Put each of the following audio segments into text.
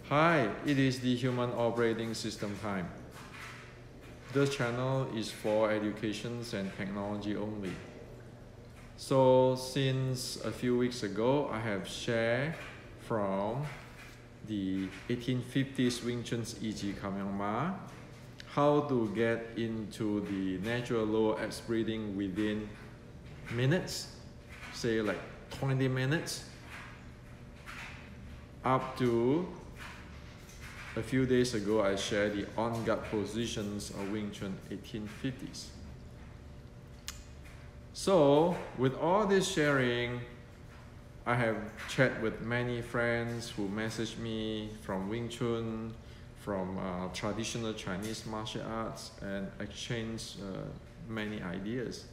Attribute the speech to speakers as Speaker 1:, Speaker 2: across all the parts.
Speaker 1: Hi, it is the Human Operating System time. This channel is for education and technology only. So since a few weeks ago, I have shared from the 1850s Wing Chun's E.G. Kamyangma how to get into the natural low abs breathing within minutes, say like 20 minutes, up to a few days ago I shared the on-guard positions of Wing Chun 1850s. So with all this sharing, I have chat with many friends who message me from Wing Chun, from traditional Chinese martial arts, and exchange many ideas.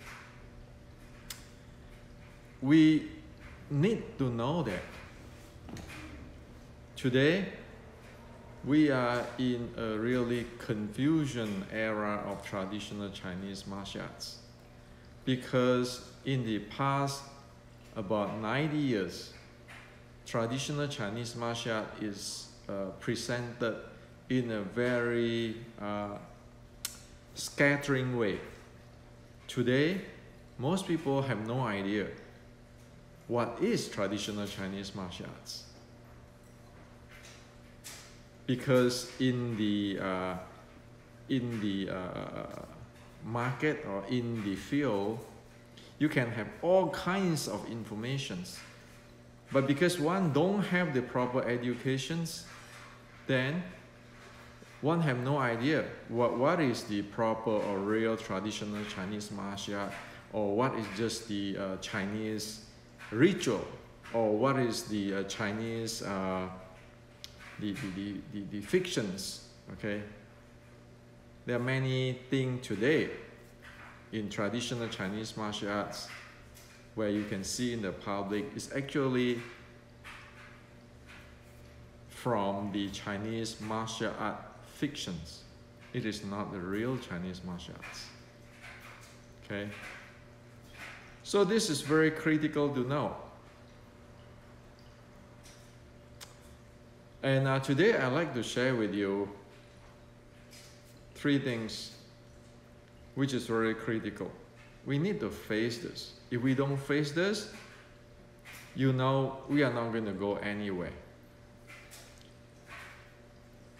Speaker 1: We need to know that today we are in a really confusion era of traditional Chinese martial arts, because in the past about 90 years, traditional Chinese martial art is presented in a very scattering way. Today, most people have no idea what is traditional Chinese martial arts. Because in the market or in the field, you can have all kinds of informations, but because one don't have the proper educations, then one have no idea what is the proper or real traditional Chinese martial art, or what is just the Chinese ritual, or what is the Chinese the fictions. Okay, there are many things today in traditional Chinese martial arts where you can see in the public is actually from the Chinese martial art fictions. It is not the real Chinese martial arts. Okay, so this is very critical to know. And today I'd like to share with you three things which is very critical. We need to face this. If we don't face this, you know we are not going to go anywhere.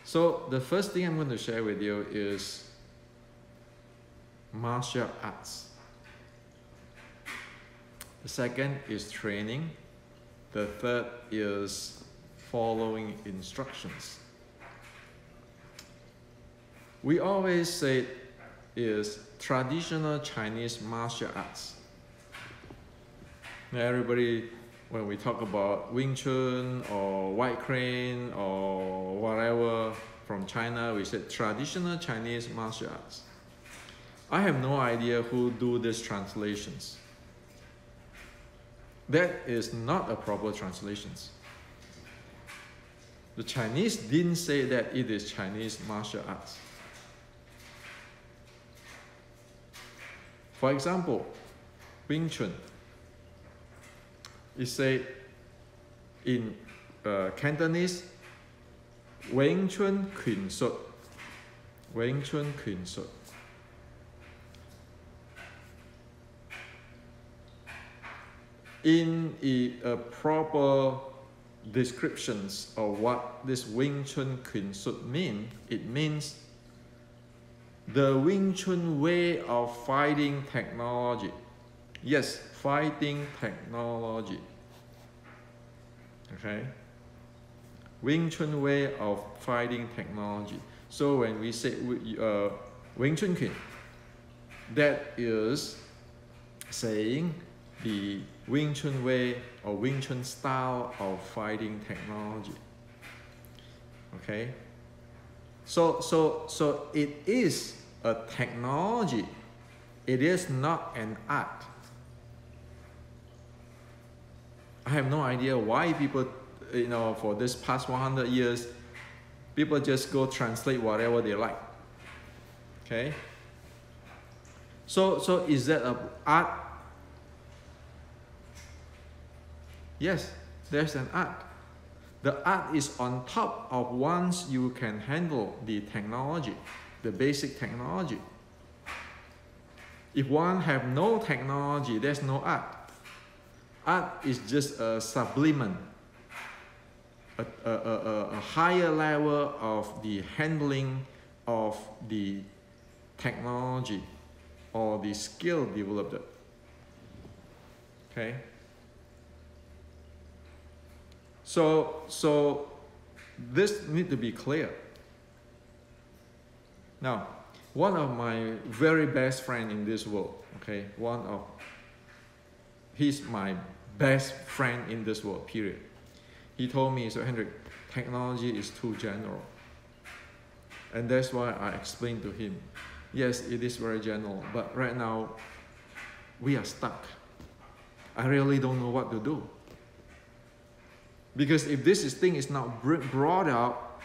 Speaker 1: So the first thing I'm going to share with you is martial arts. The second is training. The third is following instructions. We always say is traditional Chinese martial arts. Now everybody, when we talk about Wing Chun or White Crane or whatever from China, we say traditional Chinese martial arts. I have no idea who do these translations. That is not a proper translations. The Chinese didn't say that it is Chinese martial arts. For example, Wing Chun. It said in Cantonese, Wing Chun Quyền Sut. Wing Chun Quyền Sut. In a proper descriptions of what this Wing Chun Quyền Sut mean, it means the Wing Chun way of fighting technology. Yes, fighting technology. Okay? Wing Chun way of fighting technology. So when we say Wing Chun Quyền, that is saying the Wing Chun way or Wing Chun style of fighting technology. Okay? So it is a technology. It is not an art. I have no idea why people, for this past 100 years, people just go translate whatever they like. Okay? So is that an art? Yes, there's an art. The art is on top of once you can handle the technology, the basic technology. If one have no technology, there's no art. Art is just a supplement, a higher level of the handling of the technology or the skill developed. Okay? So this need to be clear. Now, one of my very best friend in this world, okay, he's my best friend in this world, period. He told me, so Hendrik, technology is too general. And that's why I explained to him, yes, it is very general, but right now, we are stuck. I really don't know what to do. Because if this thing is not brought out,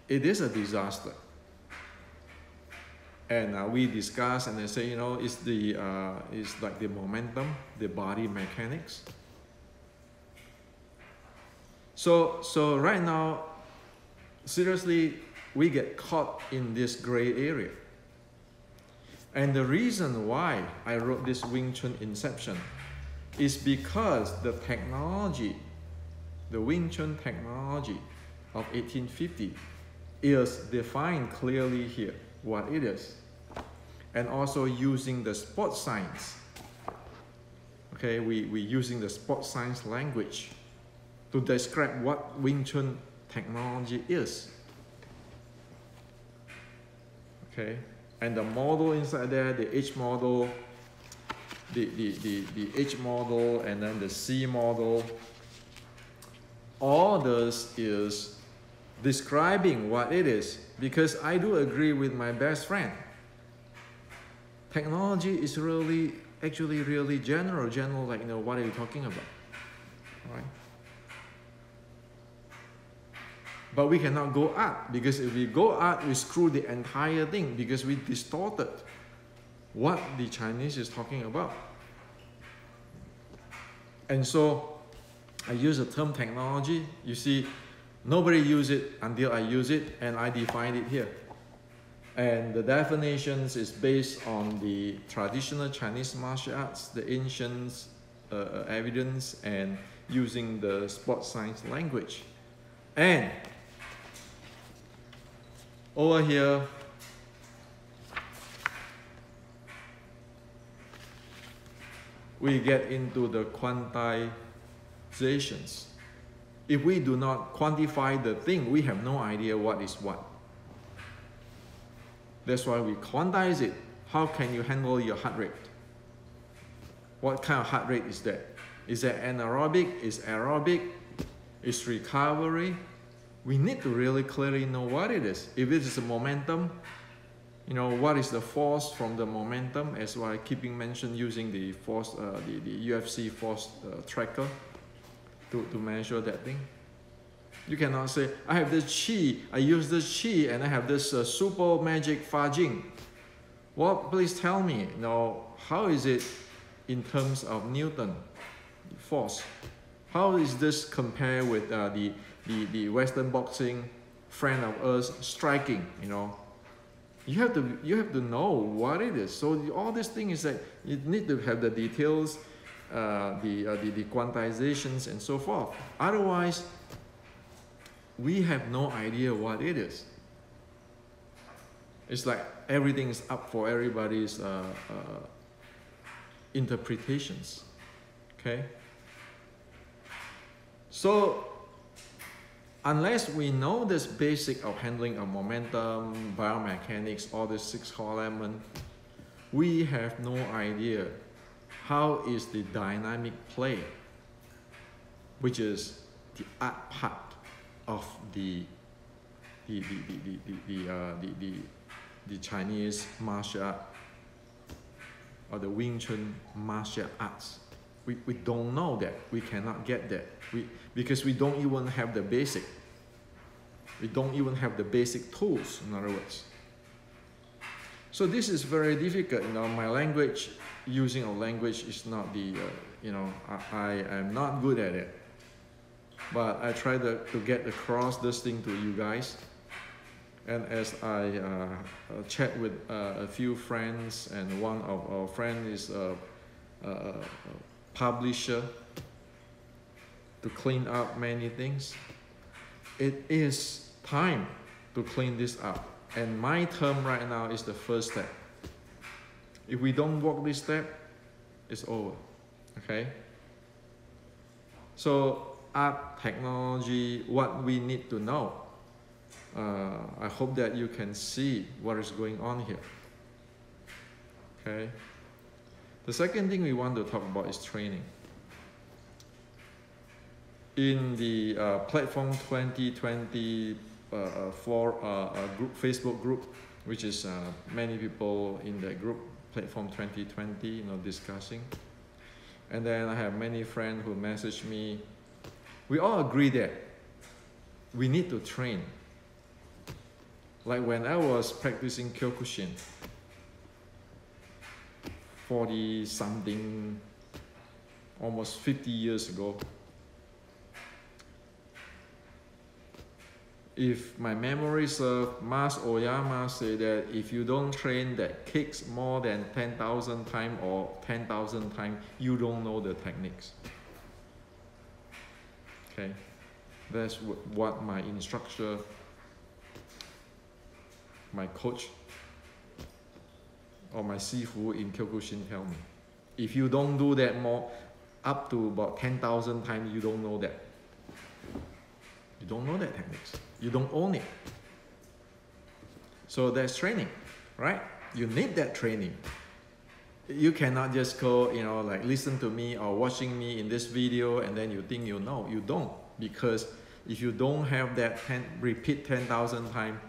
Speaker 1: it is a disaster. And we discuss and they say, you know, it's like the momentum, the body mechanics. So right now, seriously, we get caught in this gray area. And the reason why I wrote this Wing Chun Inception is because the technology, the Wing Chun technology of 1850 is defined clearly here, what it is. And also using the sports science. Okay, we using the sports science language to describe what Wing Chun technology is. Okay, and the model inside there, the H model, the H model, and then the C model. All this is describing what it is, because I do agree with my best friend. Technology is actually really general, like, you know, what are you talking about, right? But we cannot go art, because if we go art, we screw the entire thing, because we distorted what the Chinese is talking about. And so I use the term technology. You see, nobody use it until I use it, and I define it here. And the definitions is based on the traditional Chinese martial arts, the ancient evidence, and using the sports science language. And over here, we get into the quantizations. If we do not quantify the thing, we have no idea what is what. That's why we quantize it. How can you handle your heart rate? What kind of heart rate is that? Is that anaerobic? Is aerobic? Is recovery? We need to really clearly know what it is. If it is a momentum, you know, what is the force from the momentum, as I keeping mention using the force, the UFC force tracker to measure that thing. You cannot say, I have this chi, I use this chi, and I have this super magic fa jing. Well, please tell me, you know, how is it in terms of Newton force? How is this compare with the Western boxing friend of ours striking, you know? You have to know what it is. So all this thing is that you need to have the details, the quantizations and so forth. Otherwise, we have no idea what it is. It's like everything is up for everybody's interpretations. Okay? So unless we know this basic of handling of momentum, biomechanics, all the 6 core elements, we have no idea how is the dynamic play, which is the art part of the Chinese martial art or the Wing Chun martial arts. We don't know that. We cannot get that. Because we don't even have the basic. We don't even have the basic tools, in other words. So this is very difficult. My language, using a language is not the, I am not good at it. But I try to get across this thing to you guys. And as I chat with a few friends, and one of our friends is a publisher to clean up many things, it is time to clean this up. And my term right now is the first step. If we don't walk this step, it's over. Okay? So art, technology, what we need to know. I hope that you can see what is going on here. Okay? The second thing we want to talk about is training. In the Platform 2020 Facebook group, which is many people in that group, Platform 2020, discussing. And then I have many friends who message me. We all agree that we need to train. Like when I was practicing Kyokushin 40-something, almost 50 years ago. If my memory serves, Mas Oyama said that if you don't train that kicks more than 10,000 times or 10,000 times, you don't know the techniques. Okay, that's what my instructor, my coach, or my Sifu in Kyokushin tell me. If you don't do that more, up to about 10,000 times, you don't know that. You don't know that techniques. You don't own it. So that's training, right? You need that training. You cannot just go, like listen to me or watching me in this video and then you think you know. You don't. Because if you don't have that repeat 10,000 times,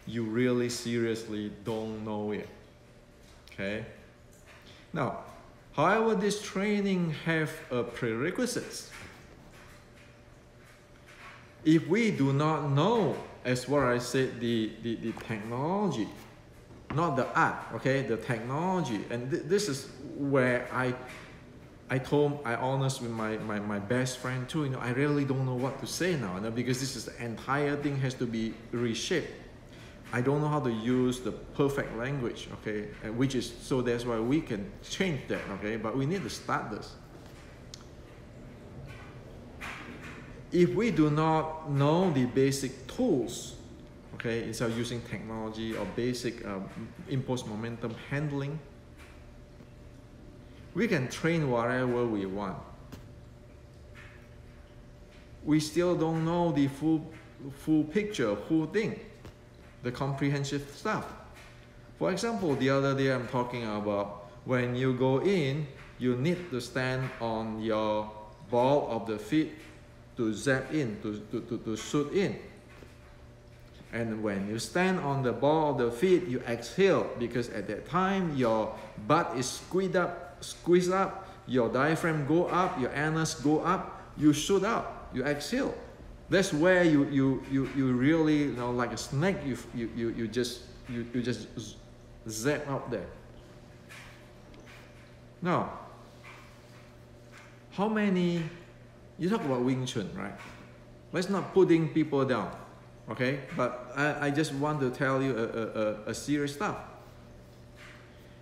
Speaker 1: you really seriously don't know it. Okay? Now, however, this training have a prerequisites. If we do not know, as what I said, the technology, not the art, okay, the technology, and this is where I honest with my best friend too, I really don't know what to say now, because this is the entire thing has to be reshaped. I don't know how to use the perfect language, okay, which is, so that's why we can change that, okay, but we need to start this. If we do not know the basic tools, okay, instead of using technology or basic impulse momentum handling, we can train whatever we want. We still don't know the full picture, full thing, the comprehensive stuff. For example, the other day I'm talking about when you go in, you need to stand on your ball of the feet to zap in, to shoot in. And when you stand on the ball of the feet, you exhale because at that time your butt is squeezed up, your diaphragm go up, your anus go up, you shoot out, you exhale. That's where you really, like a snake, you just zap out there. Now, how many? You talk about Wing Chun, right? Let's not putting people down, okay? But I just want to tell you a serious stuff.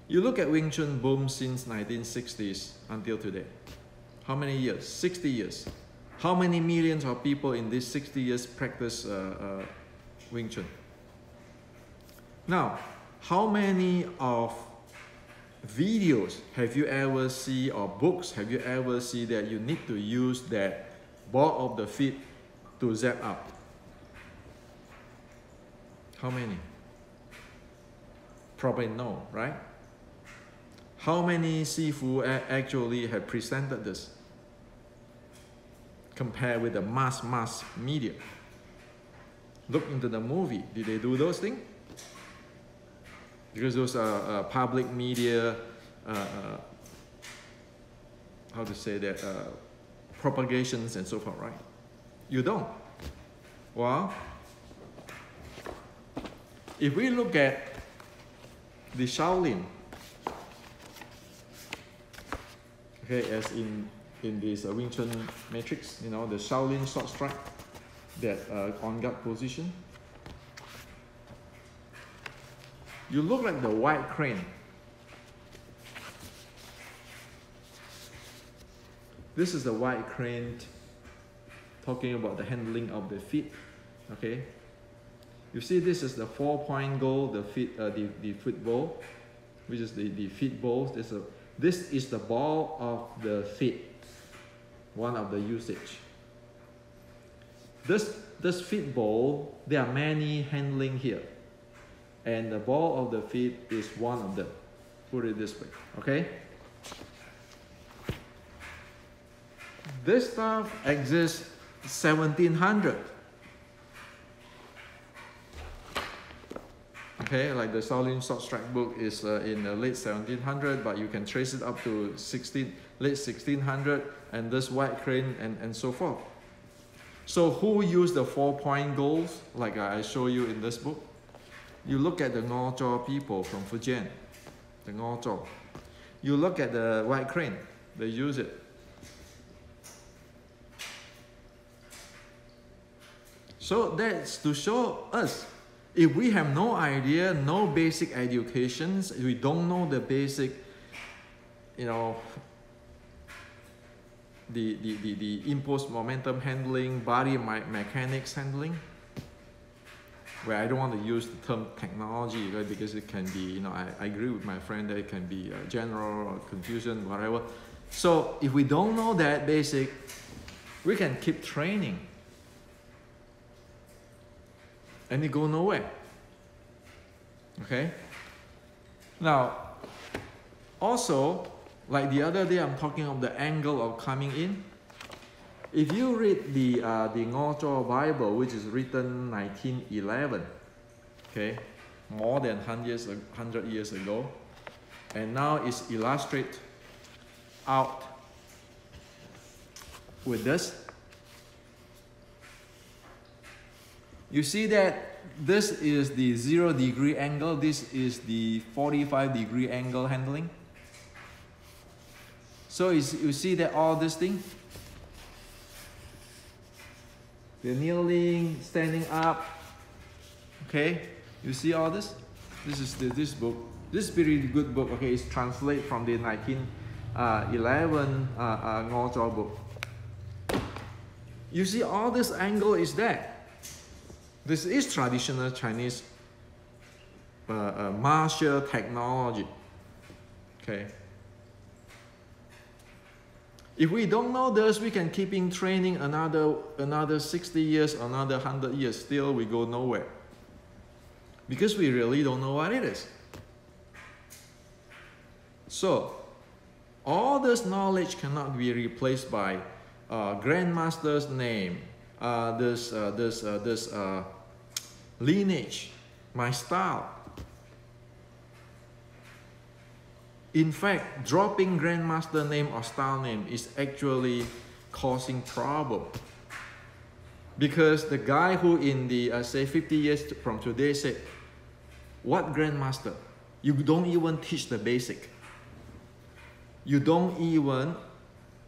Speaker 1: You look at Wing Chun boom since 1960s until today. How many years? 60 years. How many millions of people in these 60 years practice Wing Chun? Now, how many of videos have you ever seen, or books have you ever seen that you need to use that ball of the feet to zap up? How many? Probably no, right? How many Sifu actually have presented this compared with the mass media? Look into the movie. Did they do those things? Because those are public media, how to say that, propagations and so forth, right? You don't. Well, if we look at the Shaolin. Okay, as in this Wing Chun matrix, you know, the Shaolin short strike, that on guard position. You look like the white crane. This is the white crane talking about the handling of the feet. Okay, you see this is the 4-point goal, the feet, the foot ball, which is the feet ball. This is the ball of the feet, one of the usage. This feet ball, there are many handling here, and the ball of the feet is one of them. Put it this way, okay? This stuff exists 1700. Okay, like the Shaolin short strike book is in the late 1700, but you can trace it up to late 1600, and this white crane and so forth. So who used the 4-point goals like I show you in this book? You look at the Ngozhou people from Fujian, the Ngozhou. You look at the white crane, they use it. So that's to show us, if we have no idea, no basic educations, we don't know the basic, you know, the impulse momentum handling, body mechanics handling, where I don't want to use the term technology, right, because it can be, you know, I agree with my friend that it can be general or confusion, whatever. So if we don't know that basic, we can keep training and it go nowhere. Okay? Now, also, like the other day, I'm talking of the angle of coming in. If you read the Ngozhou Bible, which is written 1911, okay, more than 100 years ago, and now it's illustrated out with this. You see that this is the 0-degree angle, this is the 45-degree angle handling. So you see that all this thing, the kneeling, standing up, okay? You see all this? This is this book. This is pretty good book, okay? It's translated from the 1911 Ngozhou book. You see all this angle is there. This is traditional Chinese martial technology, okay? If we don't know this, we can keep in training another 60 years, another 100 years, still we go nowhere. Because we really don't know what it is. So, all this knowledge cannot be replaced by grandmaster's name, this lineage, my style. In fact, dropping grandmaster name or style name is actually causing problem. Because the guy who in the, say 50 years from today said, what grandmaster? You don't even teach the basic. You don't even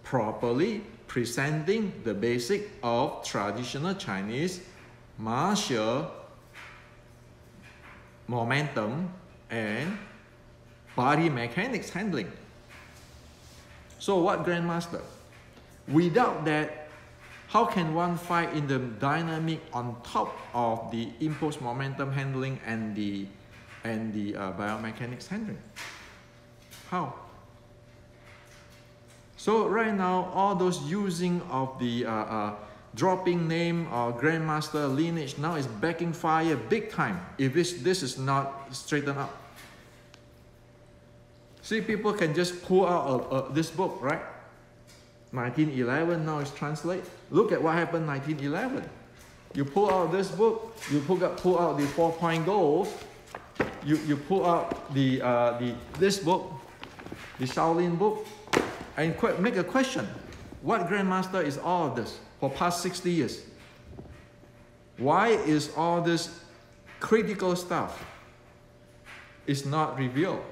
Speaker 1: properly presenting the basic of traditional Chinese martial momentum and body mechanics handling. So what grandmaster? Without that, how can one fight in the dynamic on top of the impulse momentum handling and the biomechanics handling? How? So right now, all those using of the dropping name or grandmaster lineage now is backing fire big time if this is not straightened up. See, people can just pull out this book, right? 1911 now is translated. Look at what happened 1911. You pull out this book, you pull out the 4-point goals, you pull out this book, the Shaolin book, and make a question. What grandmaster is all of this for past 60 years? Why is all this critical stuff is not revealed.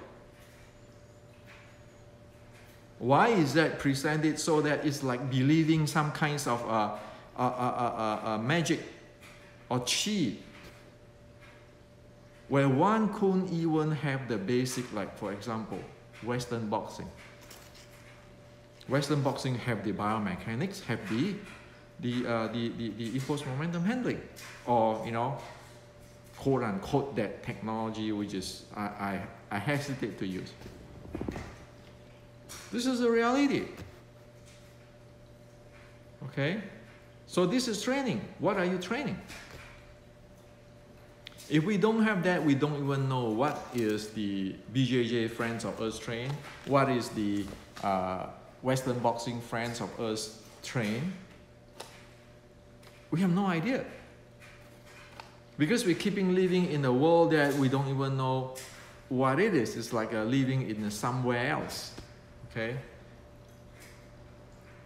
Speaker 1: Why is that presented so that it's like believing some kinds of magic or cheat, where one couldn't even have the basic, like for example, Western boxing. Western boxing have the biomechanics, have the equals momentum handling, or quote unquote that technology which is I hesitate to use. This is the reality. Okay? So this is training. What are you training? If we don't have that, we don't even know what is the BJJ Friends of Us train, what is the Western Boxing Friends of Us train. We have no idea. Because we're keeping living in a world that we don't even know what it is. It's like living in somewhere else. Okay?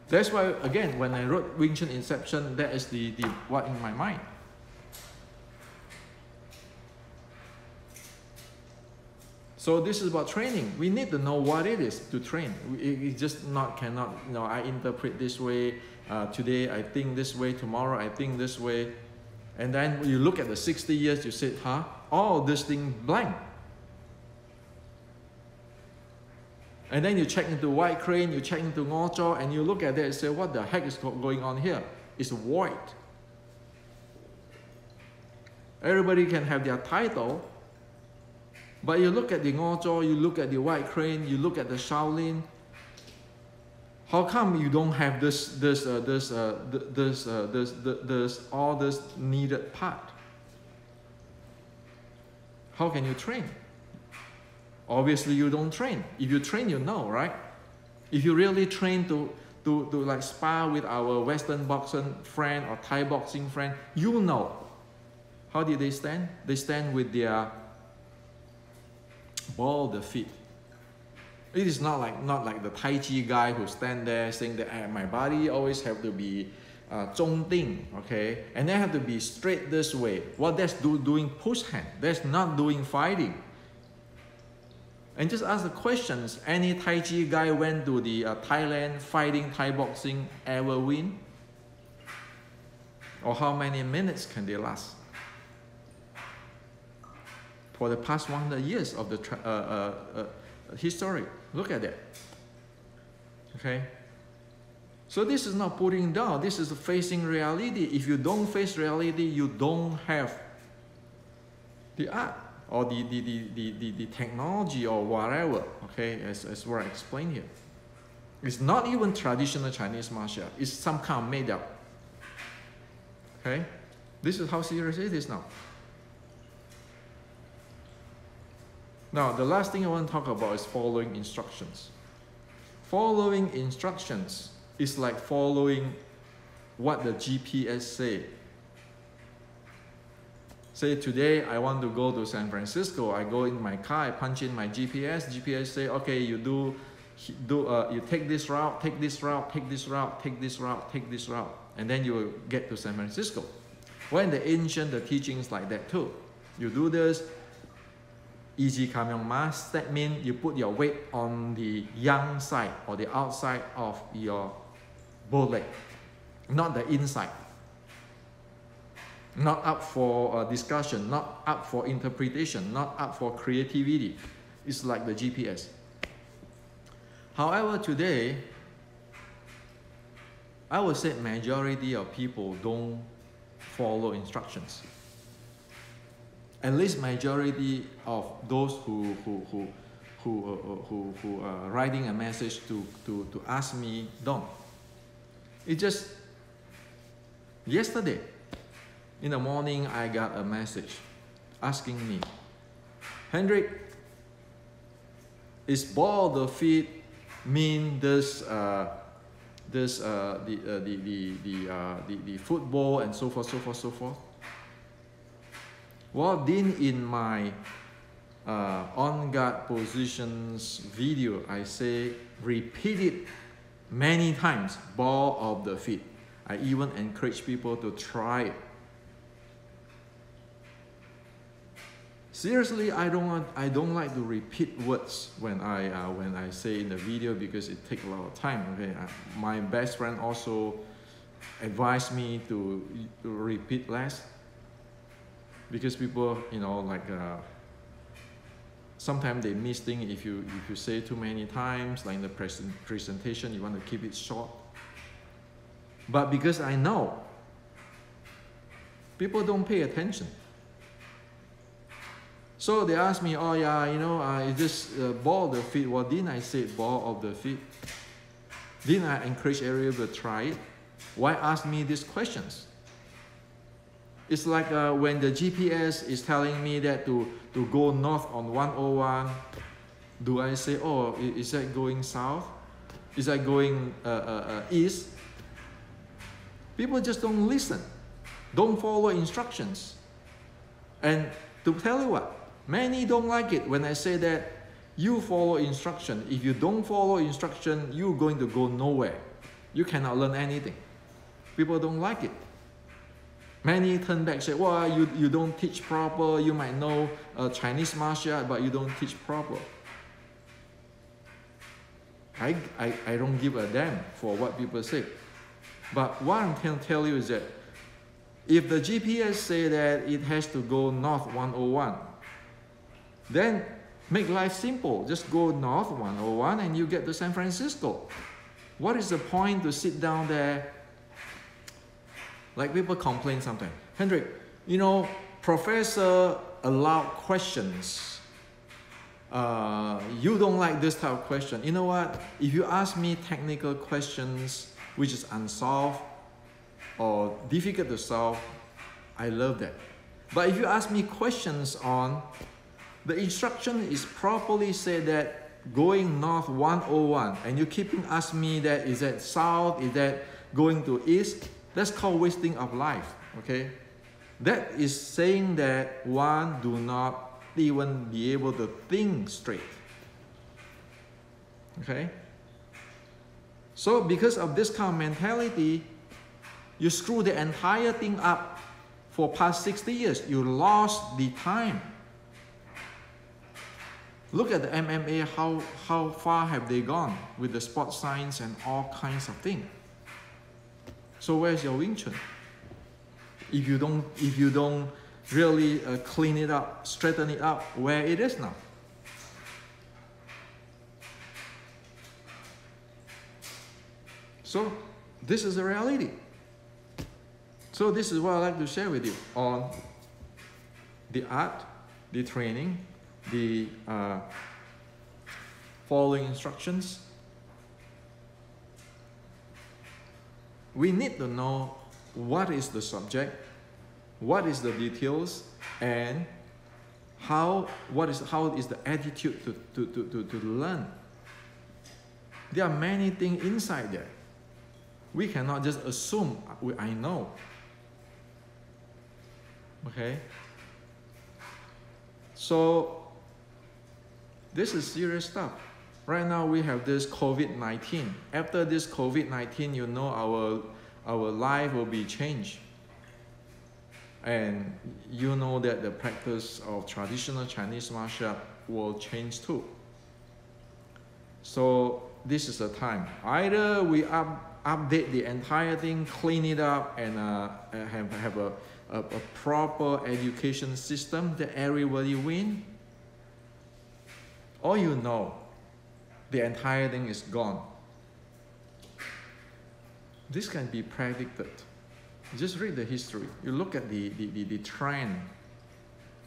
Speaker 1: That's why, again, when I wrote Wing Chun Inception, that is the what in my mind. So this is about training. We need to know what it is to train. It just cannot, I interpret this way, today I think this way, tomorrow I think this way. And then when you look at the 60 years, you say, all this thing blank. And then you check into White Crane, you check into Ngo Cho, and you look at it and say, what the heck is going on here? It's void. Everybody can have their title, but you look at the Ngo Cho, you look at the White Crane, you look at the Shaolin. How come you don't have all this needed part? How can you train? Obviously, you don't train. If you train, you know, right? If you really train to like spar with our Western boxing friend or Thai boxing friend, you know. How did they stand? They stand with their ball of the feet. It is not like the Tai Chi guy who stand there saying that my body always have to be zhong ding, okay? And they have to be straight this way. What that's doing push hand. That's not doing fighting. And just ask the questions. Any Tai Chi guy went to the Thailand fighting Thai boxing ever win? Or how many minutes can they last? For the past 100 years of the history. Look at that. Okay? So this is not putting down. This is facing reality. If you don't face reality, you don't have the art or the technology or whatever. Okay? As what I explained here. It's not even traditional Chinese martial art. It's some kind of made up. Okay? This is how serious it is now. Now, the last thing I want to talk about is following instructions. Following instructions is like following what the GPS say. Say today I want to go to San Francisco. I go in my car, I punch in my GPS. GPS say, okay, you take this route, take this route, take this route, take this route, take this route, and then you will get to San Francisco. Well, in the ancient, the teachings like that too. You do this. Easy Kamyong Mas, that means you put your weight on the yang side or the outside of your bow leg, not the inside. Not up for discussion, not up for interpretation, not up for creativity. It's like the GPS. However, today, I would say majority of people don't follow instructions. At least majority of those who writing a message to ask me don't. It just yesterday in the morning I got a message asking me, Hendrik, is ball the feet mean this the football and so forth, so forth, so forth? Well, then in my on guard positions video, I say repeat it many times, ball of the feet. I even encourage people to try it. Seriously, I don't like to repeat words when I say in the video because it takes a lot of time. Okay, my best friend also advised me to repeat less because people, you know, like sometimes they miss things if you say too many times. Like in the presentation, you want to keep it short. But because I know people don't pay attention. So they asked me, oh yeah, you know, is this ball of the feet? Well, didn't I say ball of the feet? Didn't I encourage everyone to try it? Why ask me these questions? It's like when the GPS is telling me that to go north on 101, do I say, oh, is that going south? Is that going east? People just don't listen, don't follow instructions. And to tell you what, many don't like it when I say that you follow instruction. If you don't follow instruction, you're going to go nowhere. You cannot learn anything. People don't like it. Many turn back and say, well, you don't teach proper. You might know Chinese martial art, but you don't teach proper. I don't give a damn for what people say. But what I can tell you is that if the GPS say that it has to go north 101, then make life simple. Just go north 101 and you get to San Francisco. What is the point to sit down there? Like people complain sometimes. Hendrik, you know, professor allow questions. You don't like this type of question. You know what? If you ask me technical questions which is unsolved or difficult to solve, I love that. But if you ask me questions on the instruction is properly said that going north 101 and you keeping asking me that is that south, is that going to east, that's called wasting of life. Okay, that is saying that one do not even be able to think straight. Okay, so because of this kind of mentality, you screw the entire thing up for past 60 years. You lost the time. Look at the MMA, how far have they gone with the sports science and all kinds of things. So where's your Wing Chun? If you don't really clean it up, straighten it up, where it is now? So this is the reality. So this is what I'd like to share with you on the art, the training, the following instructions. We need to know what is the subject, what is the details, and how is the attitude to learn. There are many things inside there. We cannot just assume I know. Okay? So this is serious stuff. Right now we have this COVID-19. After this COVID-19, you know our life will be changed. And you know that the practice of traditional Chinese martial art will change too. So this is the time. Either we update the entire thing, clean it up, and have a proper education system that everybody win, or you know the entire thing is gone. This can be predicted. Just read the history. You look at the trend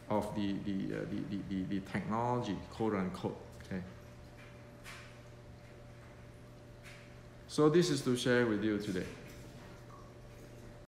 Speaker 1: of the technology, quote unquote. Okay. So this is to share with you today.